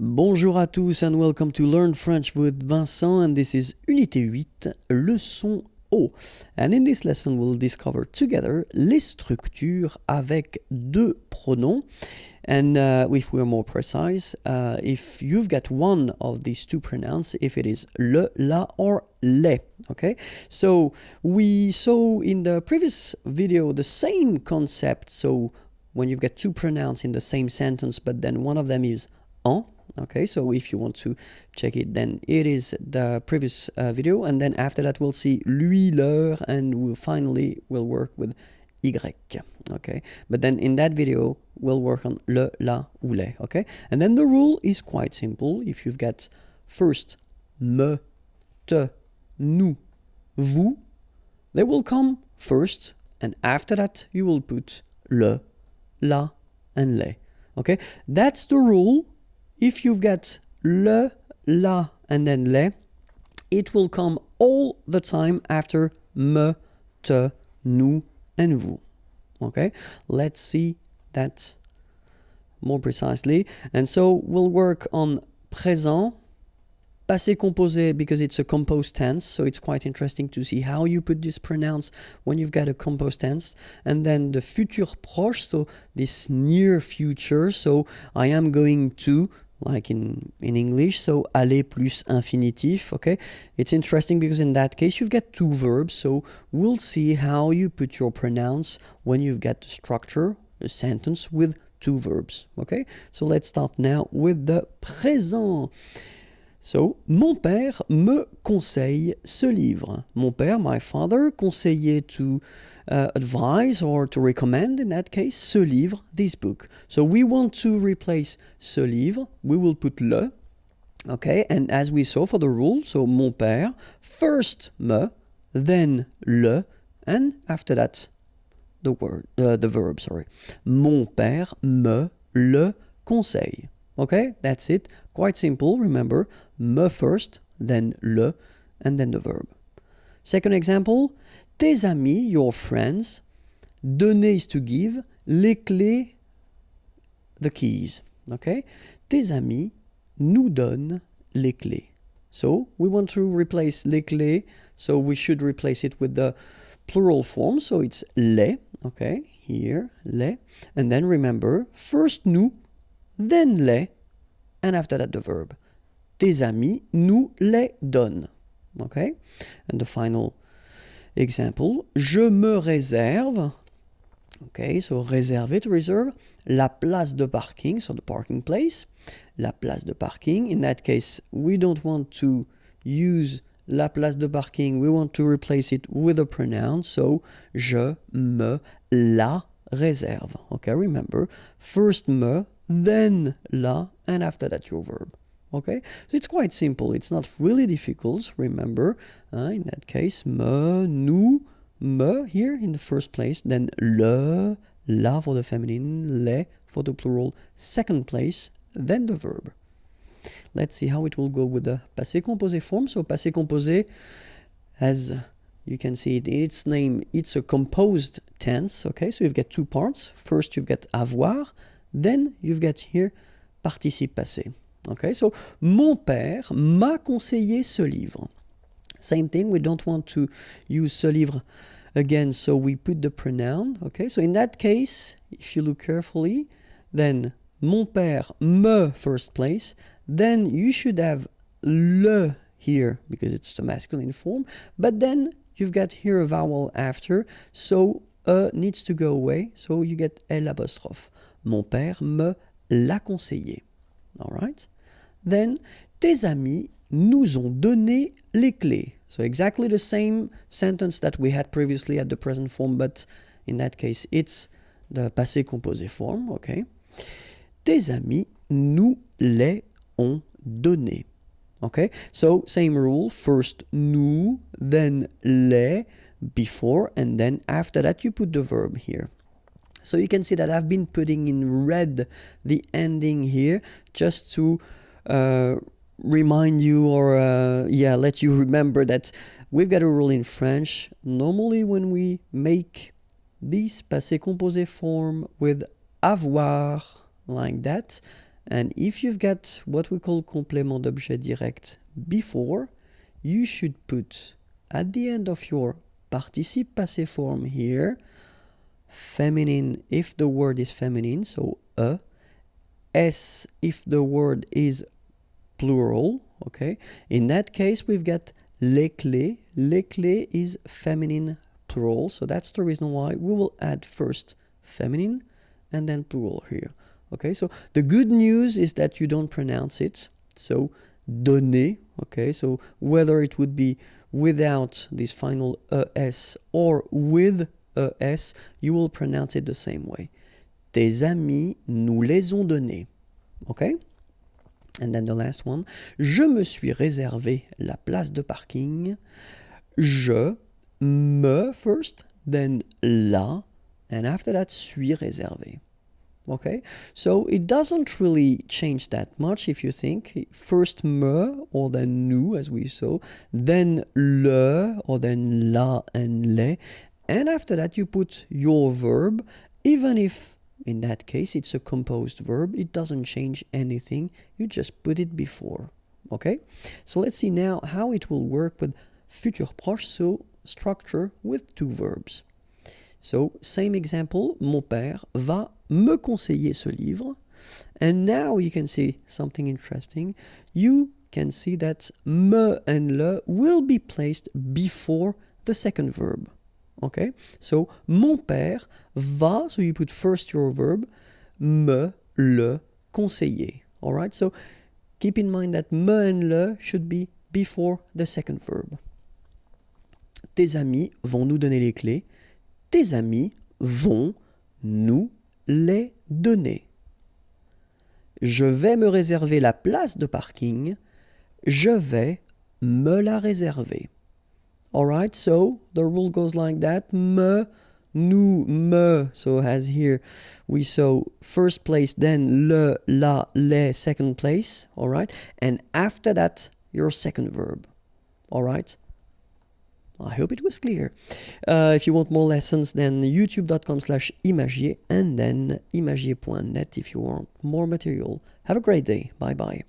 Bonjour à tous and welcome to Learn French with Vincent, and this is Unité 8, leçon O. And in this lesson we'll discover together les structures avec deux pronoms. And if we're more precise, if you've got one of these two pronouns, if it is le, la, or les, okay? So we saw in the previous video the same concept. So when you've got two pronouns in the same sentence, but then one of them is en. Okay, so if you want to check it, then it is the previous video, and then after that we'll see lui, leur, and we'll work with y. Okay, but then in that video we'll work on le, la, ou les. Okay, and then the rule is quite simple. If you've got first me, te, nous, vous, they will come first, and after that you will put le, la, and les. Okay, that's the rule. If you've got le, la, and then les, it will come all the time after me, te, nous, and vous. Okay, let's see that more precisely. And so we'll work on présent, passé composé, because it's a composed tense, so it's quite interesting to see how you put this pronouns when you've got a composed tense. And then the futur proche, so this near future, so I am going to, like in English, so aller plus infinitif, okay? It's interesting because in that case you've got two verbs, so we'll see how you put your pronouns when you've got the structure, the sentence with two verbs, okay? So let's start now with the présent. So, mon père me conseille ce livre. Mon père, my father, conseillait to advise or to recommend, in that case, ce livre, this book. So we want to replace ce livre, we will put le, okay, and as we saw for the rule, so mon père, first me, then le, and after that, the verb, sorry. Mon père me le conseille. Okay, that's it. Quite simple, remember, me first, then le, and then the verb. Second example, tes amis, your friends, donner is to give, les clés, the keys. Okay, tes amis nous donnent les clés. So we want to replace les clés, so we should replace it with the plural form, so it's les, okay, here, les, and then remember, first nous, then les, and after that the verb. Tes amis nous les donnent. Okay? And the final example, je me réserve, okay, so réserver, to reserve, la place de parking, so the parking place, la place de parking. In that case, we don't want to use la place de parking, we want to replace it with a pronoun, so je me la réserve. Okay, remember, first me, then la, and after that your verb. Okay, so it's quite simple, it's not really difficult, remember, in that case, me, nous, me here in the first place, then le, la for the feminine, les for the plural, second place, then the verb. Let's see how it will go with the passé composé form. So passé composé, as you can see it in its name, it's a composed tense, okay, so you've got two parts. First you've got avoir, then you've got here participe passé. Okay, so mon père m'a conseillé ce livre. Same thing, we don't want to use ce livre again, so we put the pronoun. Okay, so in that case, if you look carefully, then mon père me first place, then you should have le here because it's the masculine form, but then you've got here a vowel after, so needs to go away, so you get L apostrophe. Mon père me l'a conseillé. All right? Then, tes amis nous ont donné les clés. So exactly the same sentence that we had previously at the present form, but in that case, it's the passé composé form, okay? Tes amis nous les ont donné. Okay? So, same rule, first nous, then les, before, and then after that you put the verb here. So you can see that I've been putting in red the ending here just to remind you or let you remember that we've got a rule in French. Normally when we make this passé composé form with avoir like that, And if you've got what we call complément d'objet direct before, you should put at the end of your participe passé form here, feminine if the word is feminine, so s if the word is plural, okay? In that case, we've got les clés. Les clés is feminine plural, so that's the reason why we will add first feminine and then plural here. Okay, so the good news is that you don't pronounce it. So donner, okay, so whether it would be without this final es or with es, you will pronounce it the same way. Tes amis nous les ont donnés. Okay? And then the last one. Je me suis réservé la place de parking. Je, me first, then la, and after that, suis réservé. Okay? So it doesn't really change that much if you think. First me, or then nous, as we saw. Then le, or then la and les. And after that, you put your verb, even if in that case it's a composed verb, it doesn't change anything, you just put it before. Okay? So let's see now how it will work with futur proche, so structure with two verbs. So, same example, mon père va me conseiller ce livre. And now you can see something interesting. You can see that me and le will be placed before the second verb. Okay, so mon père va, so you put first your verb, me, le, conseiller. All right, so keep in mind that me and le should be before the second verb. Tes amis vont nous donner les clés. Tes amis vont nous les donner. Je vais me réserver la place de parking. Je vais me la réserver. Alright, so the rule goes like that. Me, nous, me. So as here we saw first place, then le, la, les, second place. Alright, and after that, your second verb. Alright, I hope it was clear. If you want more lessons, then youtube.com/imagier and then imagier.net if you want more material. Have a great day. Bye bye.